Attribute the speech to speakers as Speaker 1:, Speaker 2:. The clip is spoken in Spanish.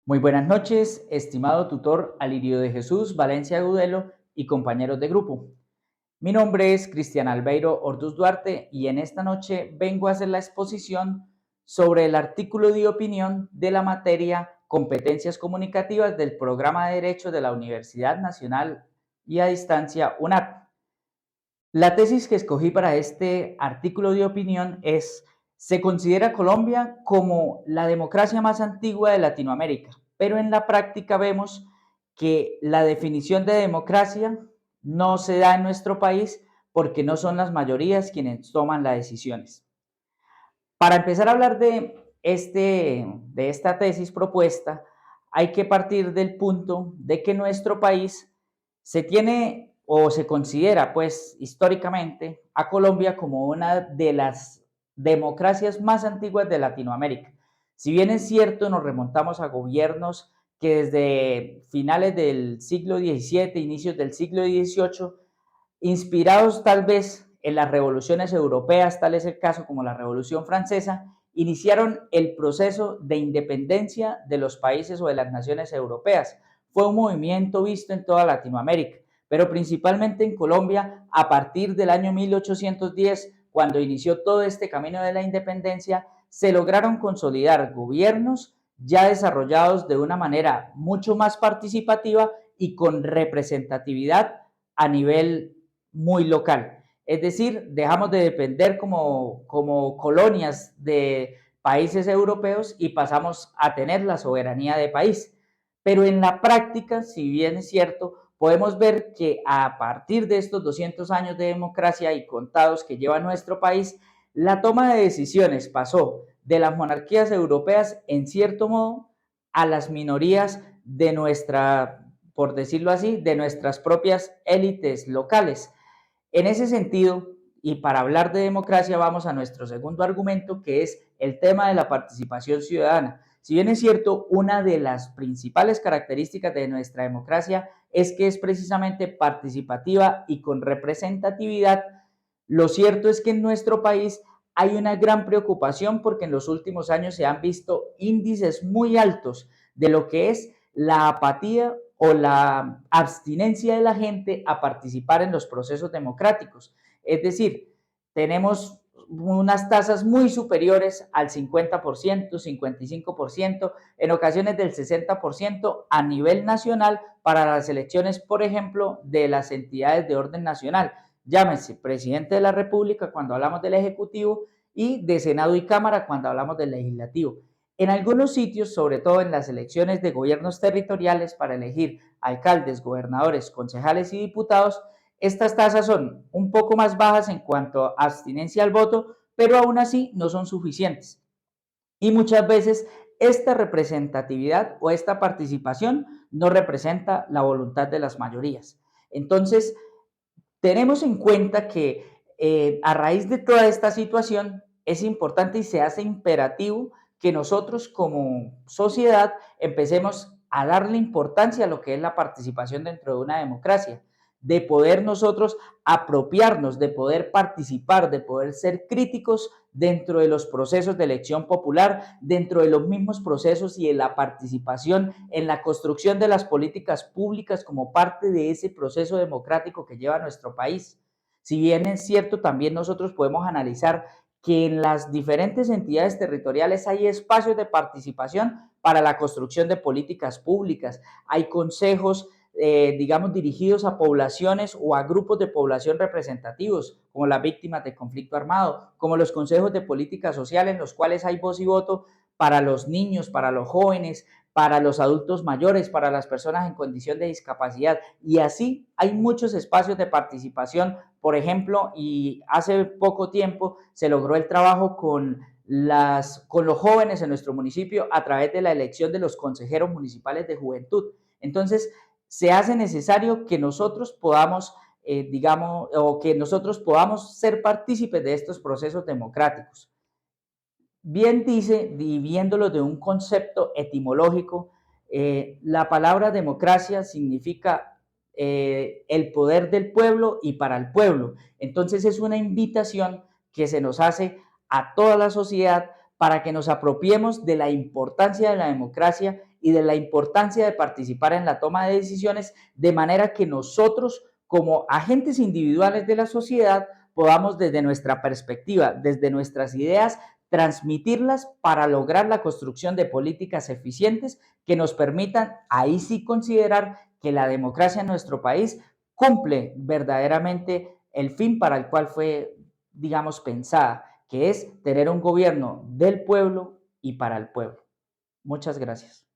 Speaker 1: Muy buenas noches, estimado tutor Alirio de Jesús Valencia Agudelo y compañeros de grupo. Mi nombre es Cristian Albeiro Orduz Duarte y en esta noche vengo a hacer la exposición sobre el artículo de opinión de la materia Competencias Comunicativas del Programa de Derecho de la Universidad Nacional y a Distancia UNAP. La tesis que escogí para este artículo de opinión es: se considera Colombia como la democracia más antigua de Latinoamérica, pero en la práctica vemos que la definición de democracia no se da en nuestro país porque no son las mayorías quienes toman las decisiones. Para empezar a hablar de esta tesis propuesta, hay que partir del punto de que nuestro país se tiene o se considera, pues, históricamente a Colombia como una de las democracias más antiguas de Latinoamérica. Si bien es cierto, nos remontamos a gobiernos que desde finales del siglo XVII, inicios del siglo XVIII, inspirados tal vez en las revoluciones europeas, tal es el caso como la Revolución Francesa, iniciaron el proceso de independencia de los países o de las naciones europeas. Fue un movimiento visto en toda Latinoamérica, pero principalmente en Colombia a partir del año 1810, cuando inició todo este camino de la independencia, se lograron consolidar gobiernos ya desarrollados de una manera mucho más participativa y con representatividad a nivel muy local. Es decir, dejamos de depender como colonias de países europeos y pasamos a tener la soberanía de país. Pero en la práctica, si bien es cierto, podemos ver que a partir de estos 200 años de democracia y contados que lleva nuestro país, la toma de decisiones pasó de las monarquías europeas, en cierto modo, a las minorías de nuestra, por decirlo así, de nuestras propias élites locales. En ese sentido, y para hablar de democracia, vamos a nuestro segundo argumento, que es el tema de la participación ciudadana. Si bien es cierto, una de las principales características de nuestra democracia es que es precisamente participativa y con representatividad, lo cierto es que en nuestro país hay una gran preocupación porque en los últimos años se han visto índices muy altos de lo que es la apatía o la abstinencia de la gente a participar en los procesos democráticos. Es decir, tenemos unas tasas muy superiores al 50%, 55%, en ocasiones del 60% a nivel nacional para las elecciones, por ejemplo, de las entidades de orden nacional. Llámese presidente de la República cuando hablamos del Ejecutivo y de Senado y Cámara cuando hablamos del Legislativo. En algunos sitios, sobre todo en las elecciones de gobiernos territoriales para elegir alcaldes, gobernadores, concejales y diputados, estas tasas son un poco más bajas en cuanto a abstinencia al voto, pero aún así no son suficientes. Y muchas veces esta representatividad o esta participación no representa la voluntad de las mayorías. Entonces, tenemos en cuenta que a raíz de toda esta situación es importante y se hace imperativo que nosotros como sociedad empecemos a darle importancia a lo que es la participación dentro de una democracia, de poder nosotros apropiarnos, de poder participar, de poder ser críticos dentro de los procesos de elección popular, dentro de los mismos procesos y de la participación en la construcción de las políticas públicas como parte de ese proceso democrático que lleva nuestro país. Si bien es cierto, también nosotros podemos analizar que en las diferentes entidades territoriales hay espacios de participación para la construcción de políticas públicas, hay consejos, digamos, dirigidos a poblaciones o a grupos de población representativos, como las víctimas de conflicto armado, como los consejos de política social en los cuales hay voz y voto para los niños, para los jóvenes, para los adultos mayores, para las personas en condición de discapacidad. Y así hay muchos espacios de participación, por ejemplo, y hace poco tiempo se logró el trabajo con los jóvenes en nuestro municipio a través de la elección de los consejeros municipales de juventud. Entonces, se hace necesario que nosotros podamos, digamos, o que nosotros podamos ser partícipes de estos procesos democráticos. Bien dice, viéndolo de un concepto etimológico, la palabra democracia significa el poder del pueblo y para el pueblo. Entonces es una invitación que se nos hace a toda la sociedad para que nos apropiemos de la importancia de la democracia y de la importancia de participar en la toma de decisiones, de manera que nosotros, como agentes individuales de la sociedad, podamos desde nuestra perspectiva, desde nuestras ideas, transmitirlas para lograr la construcción de políticas eficientes que nos permitan ahí sí considerar que la democracia en nuestro país cumple verdaderamente el fin para el cual fue, digamos, pensada, que es tener un gobierno del pueblo y para el pueblo. Muchas gracias.